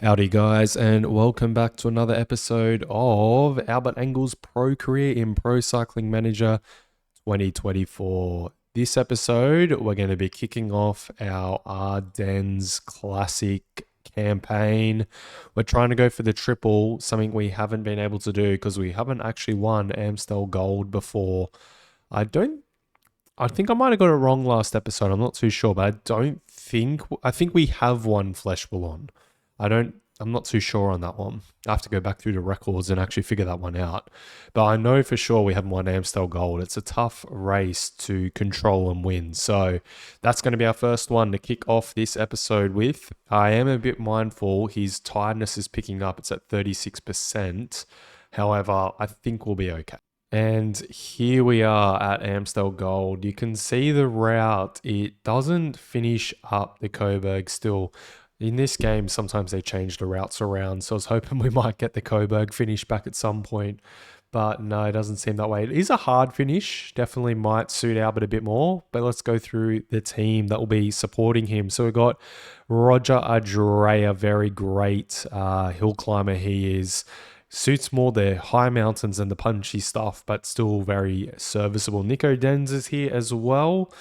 Howdy guys, and welcome back to another episode of Albert Engel's Pro Career in Pro Cycling Manager 2024. This episode, we're going to be kicking off our Ardennes Classic campaign. We're trying to go for the triple, something we haven't been able to do because we haven't actually won Amstel Gold before. I think I might have got it wrong last episode. I'm not too sure, but I think we have won Flèche Wallonne. I'm not too sure on that one. I have to go back through the records and actually figure that one out. But I know for sure we haven't won Amstel Gold. It's a tough race to control and win. So that's going to be our first one to kick off this episode with. I am a bit mindful his tiredness is picking up. It's at 36%. However, I think we'll be okay. And here we are at Amstel Gold. You can see the route. It doesn't finish up the 𝐀𝐨𝐬𝐬 still. In this game, sometimes they change the routes around, so I was hoping we might get the 𝐀𝐨𝐬𝐬𝐬 finish back at some point, but no, it doesn't seem that way. It is a hard finish, definitely might suit Albert a bit more, but let's go through the team that will be supporting him. So we've got Roger Andrea, very great hill climber he is. Suits more the high mountains and the punchy stuff, but still very serviceable. Nico Denz is here as well.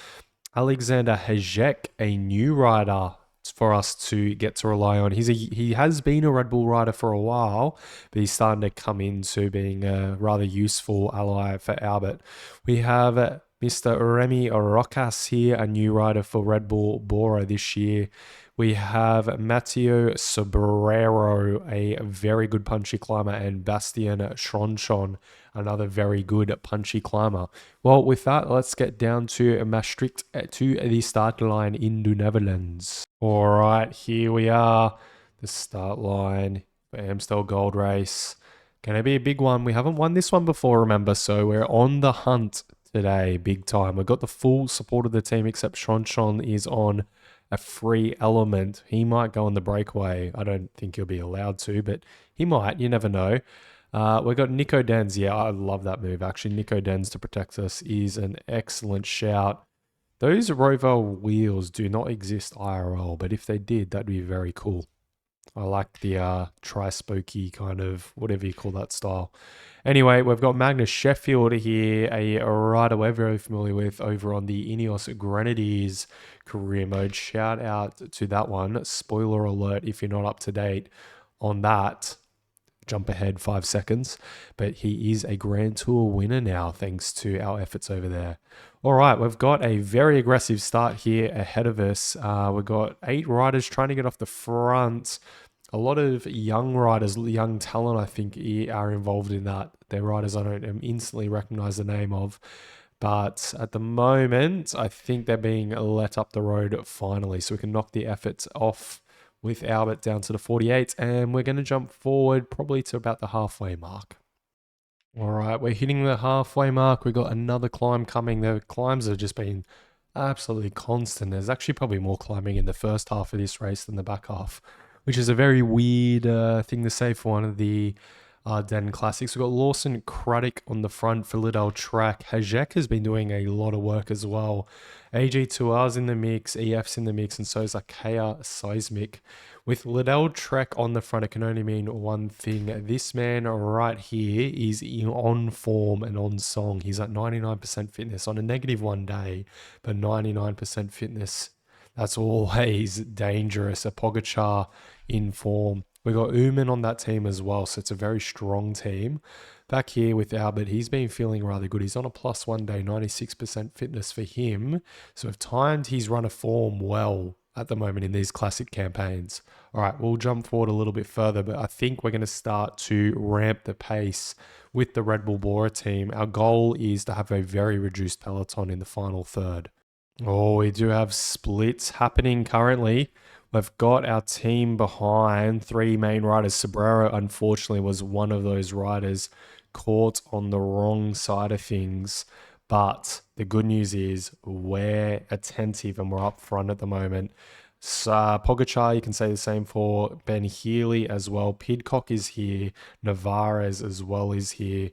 Alexander 𝐉𝐨𝐬𝐬𝐿, a new rider for us to get to rely on. He has been a Red Bull rider for a while, but he's starting to come into being a rather useful ally for Albert. We have Mr. Remy Rocas here, a new rider for Red Bull Bora this year. We have Matteo Sobrero, a very good punchy climber, and Bastien Schronschon, another very good punchy climber. Well, with that, let's get down to Maastricht to the start line in the Netherlands. All right, here we are, the start line for Amstel Gold Race. Going to be a big one. We haven't won this one before, remember, so we're on the hunt today, big time. We've got the full support of the team, except Schronschon is on a free element. He might go on the breakaway. I don't think he'll be allowed to, but he might. You never know. We've got Nico Denz. Yeah, I love that move. Actually, Nico Denz to protect us is an excellent shout. Those Roval wheels do not exist IRL, but if they did, that'd be very cool. I like the tri-spokey kind of, whatever you call that style. Anyway, we've got Magnus Sheffield here, a rider we're very familiar with over on the Ineos Grenadiers career mode. Shout out to that one. Spoiler alert if you're not up to date on that. Jump ahead 5 seconds. But he is a Grand Tour winner now, thanks to our efforts over there. All right, we've got a very aggressive start here ahead of us. We've got 8 riders trying to get off the front. A lot of young riders, young talent, I think, are involved in that. They're riders I don't instantly recognize the name of. But at the moment, I think they're being let up the road finally. So we can knock the efforts off with Albert down to the 48. And we're going to jump forward probably to about the halfway mark. All right, we're hitting the halfway mark. We've got another climb coming. The climbs have just been absolutely constant. There's actually probably more climbing in the first half of this race than the back half, which is a very weird thing to say for one of the Ardennes Classics. We've got Lawson Craddock on the front for Liddell Track. 𝐉𝐵𝐬𝐬𝐿 has been doing a lot of work as well. AG2R's in the mix, EF's in the mix, and so is 𝐀𝐻𝐨𝐮𝐢𝐬. With Liddell Track on the front, it can only mean one thing. This man right here is on form and on song. He's at 99% fitness on a negative one day, but 99% fitness. That's always dangerous. A Pogacar in form. We got 𝐸 on that team as well, so it's a very strong team. Back here with Albert, he's been feeling rather good. He's on a plus 1 day, 96% fitness for him. So we've timed his run of form well at the moment in these classic campaigns. All right, we'll jump forward a little bit further, but I think we're going to start to ramp the pace with the Red Bull Bora team. Our goal is to have a very reduced peloton in the final third. Oh, we do have splits happening currently. We've got our team behind 3 main riders. Sobrero, unfortunately, was one of those riders caught on the wrong side of things. But the good news is we're attentive and we're up front at the moment. So, Pogacar, you can say the same for Ben Healy as well. Pidcock is here. Navarez as well is here.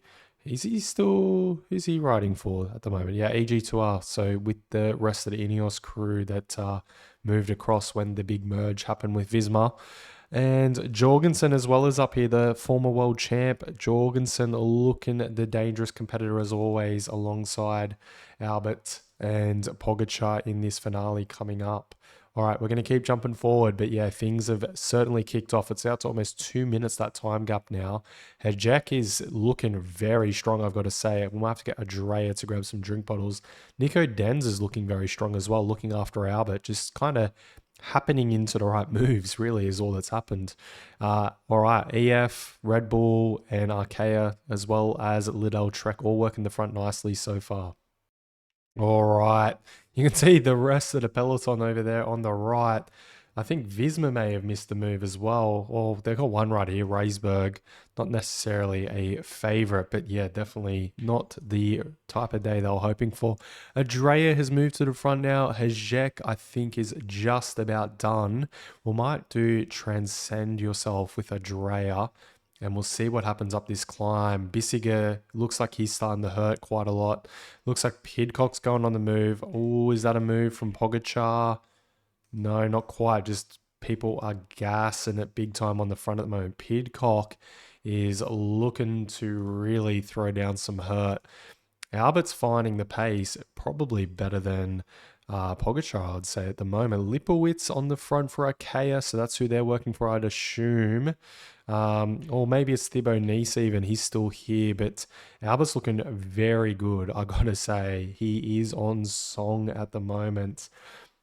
Who's he riding for at the moment? Yeah, AG2R. So with the rest of the Ineos crew that moved across when the big merge happened with Visma. And Jorgensen as well is up here, the former world champ. Jorgensen looking the dangerous competitor as always, alongside Albert and Pogacar in this finale coming up. All right, we're going to keep jumping forward, but yeah, things have certainly kicked off. It's out to almost 2 minutes, that time gap now. Jack is looking very strong, I've got to say. We might have to get Andrea to grab some drink bottles. Nico Denz is looking very strong as well, looking after Albert, just kind of happening into the right moves, really, is all that's happened. All right, EF, Red Bull, and Arkea, as well as Liddell Trek, all working the front nicely so far. All right. You can see the rest of the peloton over there on the right. I think 𝐉𝐨𝐬𝐬 may have missed the move as well. Well, they've got one right here, Raisberg. Not necessarily a favorite, but yeah, definitely not the type of day they were hoping for. Andrea has moved to the front now. 𝐀𝐻𝐨𝐬𝐋𝐿, I think, is just about done. We might do Transcend Yourself with Andrea, and we'll see what happens up this climb. Bissiger looks like he's starting to hurt quite a lot. Looks like Pidcock's going on the move. Oh, is that a move from Pogacar? No, not quite. Just people are gassing it big time on the front at the moment. Pidcock is looking to really throw down some hurt. Albert's finding the pace probably better than Pogacar, I would say, at the moment. Lipowitz on the front for Arkea, so that's who they're working for, I'd assume. Or maybe it's 𝐉𝐨𝐻𝐵 Nice even. He's still here, but Albert's looking very good, I gotta say. He is on song at the moment.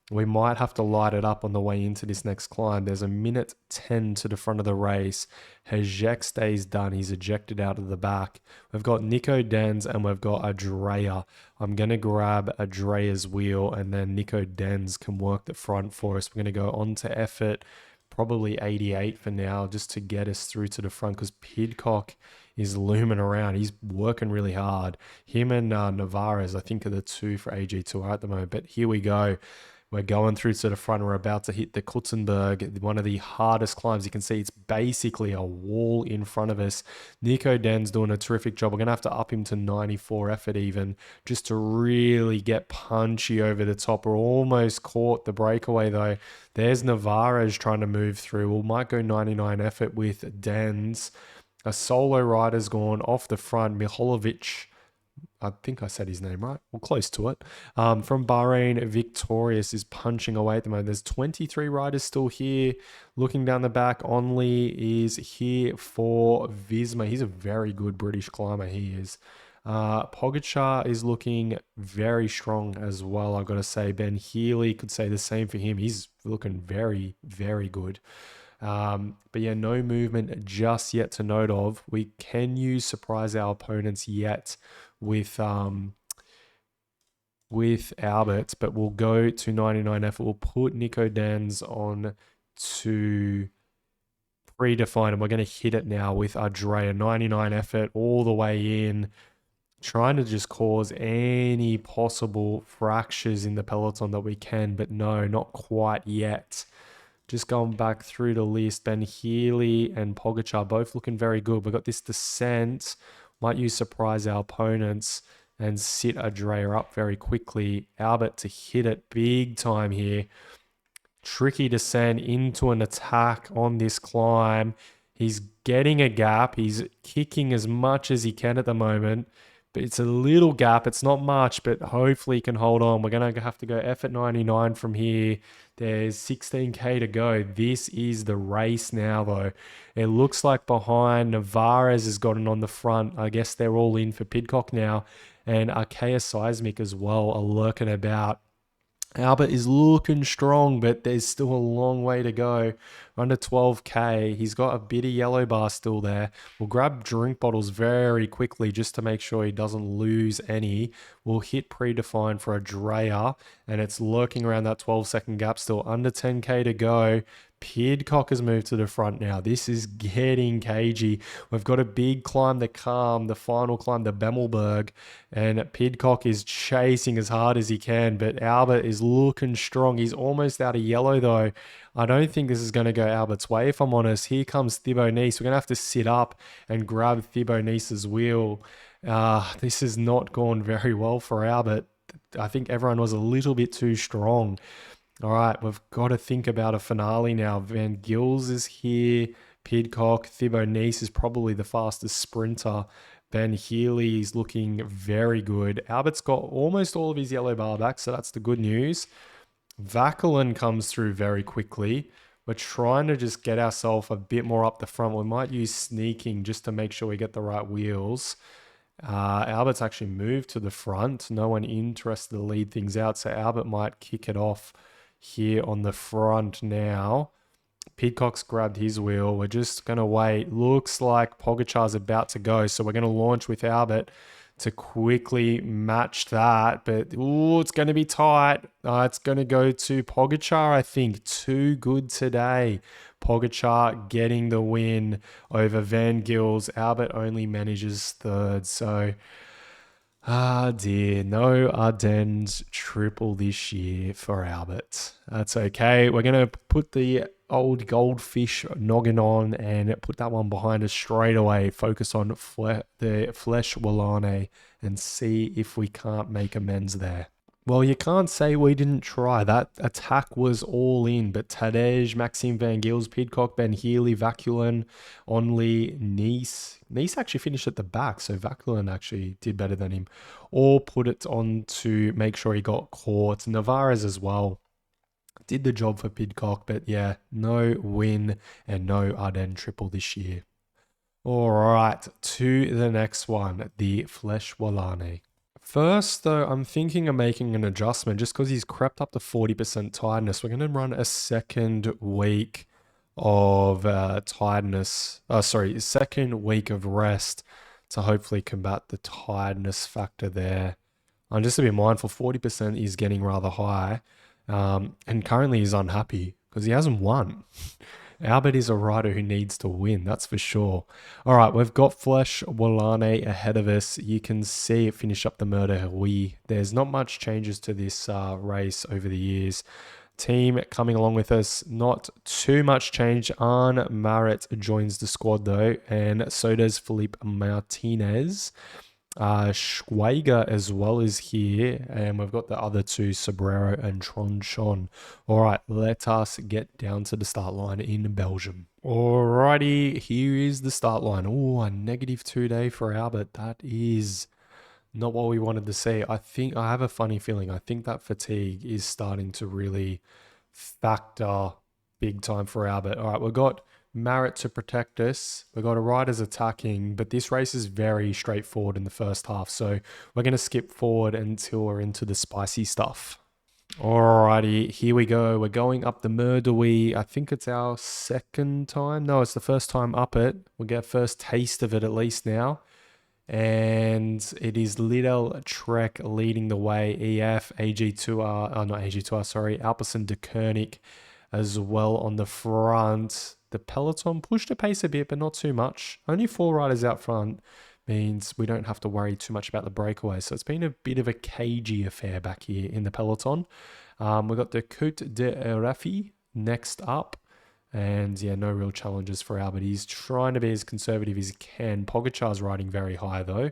We might have to light it up on the way into this next climb. There's a minute 10 to the front of the race. 𝐻𝐻𝐿 stays done. He's ejected out of the back. We've got Nico Denz and we've got Andrea. I'm going to grab Andrea's wheel and then Nico Denz can work the front for us. We're going to go on to effort, probably 88 for now, just to get us through to the front because Pidcock is looming around. He's working really hard. Him and Navarez, I think, are the two for AG Tour at the moment. But here we go. We're going through to the front. We're about to hit the 𝐾𝐻𝐿𝐵, one of the hardest climbs. You can see it's basically a wall in front of us. Nico Denz doing a terrific job. We're going to have to up him to 94 effort even, just to really get punchy over the top. We're almost caught the breakaway though. There's Navarez trying to move through. We might go 99 effort with Denz. A solo rider's gone off the front. Miholovic, I think I said his name right. Well, close to it. From Bahrain, Victorious is punching away at the moment. There's 23 riders still here. Looking down the back, Onley is here for 𝐉𝐶𝐬𝐬𝐻. He's a very good British climber, he is. Pogacar is looking very strong as well, I've got to say. Ben Healy could say the same for him. He's looking very, very good. But yeah, no movement just yet to note of. We can use surprise our opponents yet with Albert, but we'll go to 99 effort. We'll put Nico Denz on to predefine, and we're going to hit it now with Andrea. 99 effort all the way in, trying to just cause any possible fractures in the peloton that we can, but no, not quite yet. Just going back through the list, Ben Healy and Pogacar both looking very good. We've got this descent. Might use surprise our opponents and sit Andrea up very quickly. Albert to hit it big time here. Tricky descent into an attack on this climb. He's getting a gap. He's kicking as much as he can at the moment. But it's a little gap. It's not much, but hopefully he can hold on. We're going to have to go effort 99 from here. There's 16K to go. This is the race now, though. It looks like behind, Navarez has gotten on the front. I guess they're all in for Pidcock now. And 𝐾𝐻𝐿𝐵 as well are lurking about. Albert is looking strong, but there's still a long way to go. Under 12K. He's got a bit of yellow bar still there. We'll grab drink bottles very quickly just to make sure he doesn't lose any. We'll hit predefine for Andrea, and it's lurking around that 12-second gap still. Under 10K to go. Pidcock has moved to the front now. This is getting cagey. We've got a big climb to come, the final climb to Bemmelberg, and Pidcock is chasing as hard as he can, but Albert is looking strong. He's almost out of yellow though. I don't think this is going to go Albert's way, if I'm honest. Here comes 𝐉𝐵𝐻𝐿𝐵 Nice. We're going to have to sit up and grab 𝐉𝐵𝐻𝐿𝐵 Nice's wheel. This has not gone very well for Albert. I think everyone was a little bit too strong. All right, we've got to think about a finale now. Van Gils is here. Pidcock, Thibaut Nice is probably the fastest sprinter. Ben Healy is looking very good. Albert's got almost all of his yellow bar back, so that's the good news. Vacalin comes through very quickly. We're trying to just get ourselves a bit more up the front. We might use sneaking just to make sure we get the right wheels. Albert's actually moved to the front. No one interested to lead things out, so Albert might kick it off here on the front now. Pidcock's grabbed his wheel. We're just going to wait. Looks like Pogacar's about to go, so we're going to launch with Albert to quickly match that. But, ooh, it's going to be tight. It's going to go to Pogacar, I think. Too good today. Pogacar getting the win over Van Gils. Albert only manages third, so... Ah dear, no Ardennes Triple this year for Albert. That's okay. We're going to put the old goldfish noggin on and put that one behind us straight away. Focus on the Flèche Wallonne and see if we can't make amends there. Well, you can't say we didn't try. That attack was all in, but Tadej, Maxime Van Gils, Pidcock, Ben Healy, Vacalin, Only, Nice. Nice actually finished at the back, so Vacalin actually did better than him. All put it on to make sure he got caught. Navarez as well did the job for Pidcock, but yeah, no win and no Ardennes Triple this year. All right, to the next one, the Flèche Wallonne. First, though, I'm thinking of making an adjustment just because he's crept up to 40% tiredness. We're going to run a second week of second week of rest to hopefully combat the tiredness factor there. I'm just to be mindful, 40% is getting rather high, and currently he's unhappy because he hasn't won. Albert is a rider who needs to win, that's for sure. All right, we've got Flèche Wallonne ahead of us. You can see it finish up the Mur de Huy. There's not much changes to this race over the years. Team coming along with us, not too much change. Arne Marit joins the squad though, and so does Philippe Martinez. Schweiger as well is here, and we've got the other two, Sobrero and Tronchon. All right, let us get down to the start line in Belgium. Alrighty, here is the start line. Oh, a -2 day for Albert. That is not what we wanted to see. I have a funny feeling. I think that fatigue is starting to really factor big time for Albert. All right, we've got Marit to protect us. We've got a riders attacking, but this race is very straightforward in the first half. So we're going to skip forward until we're into the spicy stuff. Alrighty, here we go. We're going up the Mur de Huy. I think it's our second time. No, it's the first time up it. We'll get first taste of it at least now. And it is Lidl Trek leading the way. EF, Alpecin de Koenig as well on the front. The peloton pushed the pace a bit, but not too much. Only 4 riders out front means we don't have to worry too much about the breakaway. So it's been a bit of a cagey affair back here in the peloton. We've got the Côte de Rafi next up. And yeah, no real challenges for Albert. He's trying to be as conservative as he can. Pogacar's riding very high though.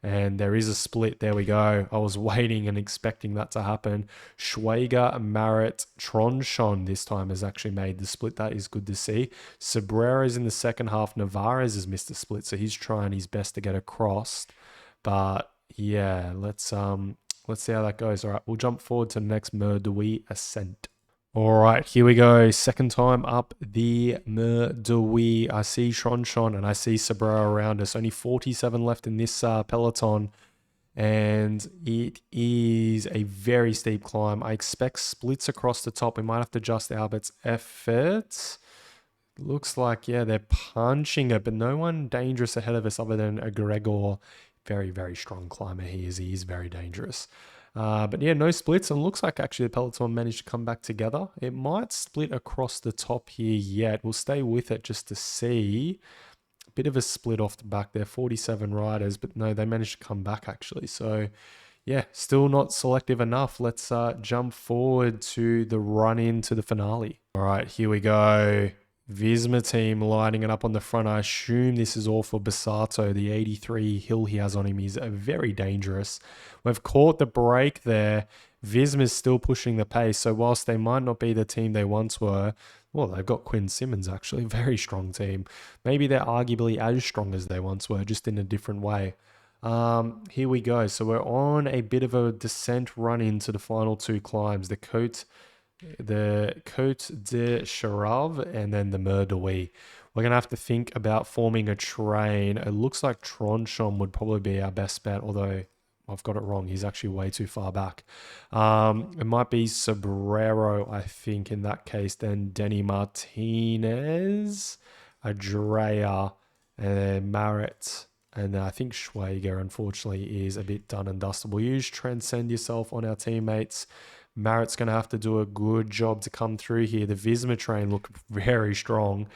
And there is a split. There we go. I was waiting and expecting that to happen. Schweiger, Marit, Tronchon this time has actually made the split. That is good to see. Sobrero's in the second half. Navarez has missed the split, so he's trying his best to get across. But yeah, let's see how that goes. All right, we'll jump forward to the next Mur de Huy ascent. All right, here we go. Second time up the Mur de Huy. I see Tronchon and I see Sobrero around us. Only 47 left in this peloton. And it is a very steep climb. I expect splits across the top. We might have to adjust Albert's effort. Looks like, yeah, they're punching it, but no one dangerous ahead of us other than a Gregor. Very, very strong climber he is. He is very dangerous. But yeah, no splits, and looks like actually the peloton managed to come back together. It might split across the top here yet. We'll stay with it just to see. A bit of a split off the back there, 47 riders, but no, they managed to come back actually. So yeah, still not selective enough. Let's jump forward to the run into the finale. All right, here we go. Visma team lining it up on the front. I assume this is all for Bassato. The 83 hill he has on him is very dangerous. We've caught the break there. 𝐉𝐨𝐻 is still pushing the pace. So whilst they might not be the team they once were, well, they've got 𝐀𝐻𝐨𝐮𝐢𝐬 actually, very strong team. Maybe they're arguably as strong as they once were, just in a different way. Here we go. So we're on a bit of a descent run into the final two climbs, the 𝐀𝐻𝐨𝐻𝐢𝐬 and then the 𝐉𝐸. We're going to have to think about forming a train. It looks like Tronchon would probably be our best bet, although I've got it wrong. He's actually way too far back. It might be Sobrero, I think, in that case. Then Denny Martinez, Adrea, and then Marit. And I think Schwager, unfortunately, is a bit done and dusted. We'll use Transcend Yourself on our teammates. Marit's going to have to do a good job to come through here. The 𝐉𝐻𝐻 train looked very strong.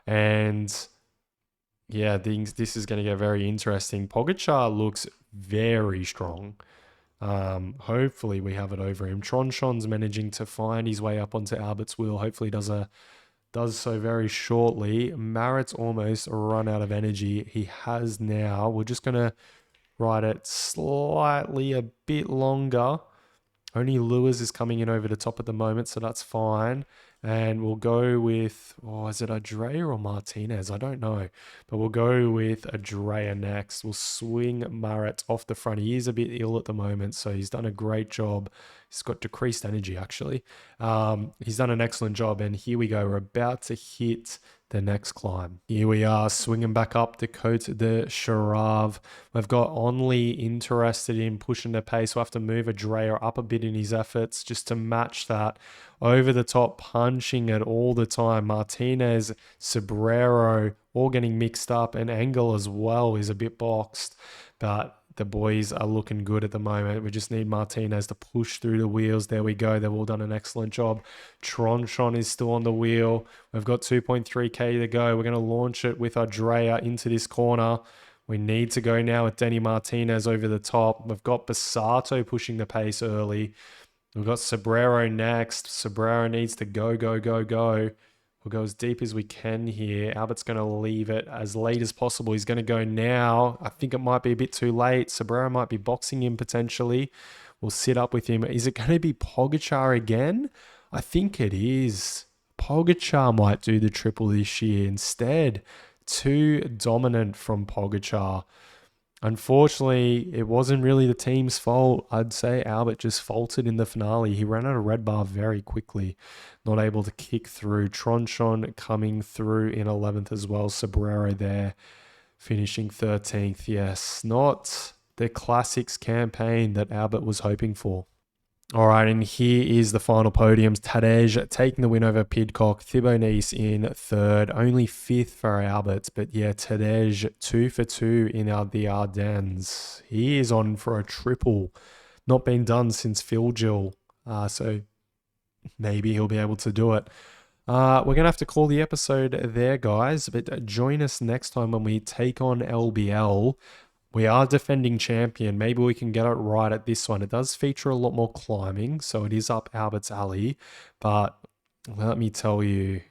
And yeah, this is going to get very interesting. Pogacar looks very strong. Hopefully we have it over him. Tronchon's managing to find his way up onto Albert's wheel. Hopefully does so very shortly. Marit's almost run out of energy. He has now. We're just going to ride it slightly a bit longer. Only Lewis is coming in over the top at the moment, so that's fine. And we'll go with, is it Adrea or Martinez? I don't know. But we'll go with Adrea next. We'll swing Marit off the front. He is a bit ill at the moment, so he's done a great job. He's got decreased energy, actually. He's done an excellent job. And here we go. We're about to hit the next climb. Here we are, swinging back up the 𝐀𝐻𝐨𝐻𝐢𝐬. We've got Onley interested in pushing the pace. We'll have to move Adrea up a bit in his efforts just to match that. Over the top, punching it all the time. Martinez, Sobrero, all getting mixed up, and Engel as well is a bit boxed. But the boys are looking good at the moment. We just need Martinez to push through the wheels. There we go. They've all done an excellent job. Tronchon is still on the wheel. We've got 2.3k to go. We're going to launch it with Adrea into this corner. We need to go now with Denny Martinez over the top. We've got Basato pushing the pace early. We've got Sobrero next. Sobrero needs to go. We'll go as deep as we can here. Albert's going to leave it as late as possible. He's going to go now. I think it might be a bit too late. Sobrero might be boxing him potentially. We'll sit up with him. Is it going to be Pogacar again? I think it is. Pogacar might do the triple this year instead. Too dominant from Pogacar. Unfortunately, it wasn't really the team's fault. I'd say Albert just faltered in the finale. He ran out of red bar very quickly, not able to kick through. Tronchon coming through in 11th as well. Sobrero there, finishing 13th. Yes, not the Classics campaign that Albert was hoping for. All right, and here is the final podiums. Tadej taking the win over Pidcock. Thibaut Nice in third. Only fifth for Albert. But yeah, Tadej 2 for 2 in the Ardennes. He is on for a triple. Not been done since 𝐿𝐺. So maybe he'll be able to do it. We're going to have to call the episode there, guys. But join us next time when we take on LBL. We are defending champion. Maybe we can get it right at this one. It does feature a lot more climbing, so it is up Albert's alley. But let me tell you,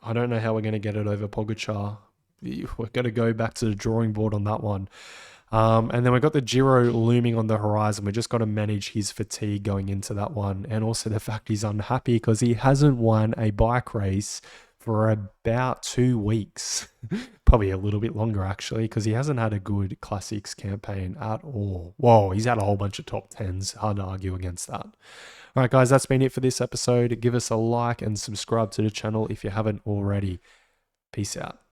I don't know how we're going to get it over Pogacar. We're going to go back to the drawing board on that one. And then we've got the Giro looming on the horizon. We just got to manage his fatigue going into that one. And also the fact he's unhappy because he hasn't won a bike race for about 2 weeks. Probably a little bit longer, actually, because he hasn't had a good Classics campaign at all. Whoa, he's had a whole bunch of top 10s. Hard to argue against that. All right, guys, that's been it for this episode. Give us a like and subscribe to the channel if you haven't already. Peace out.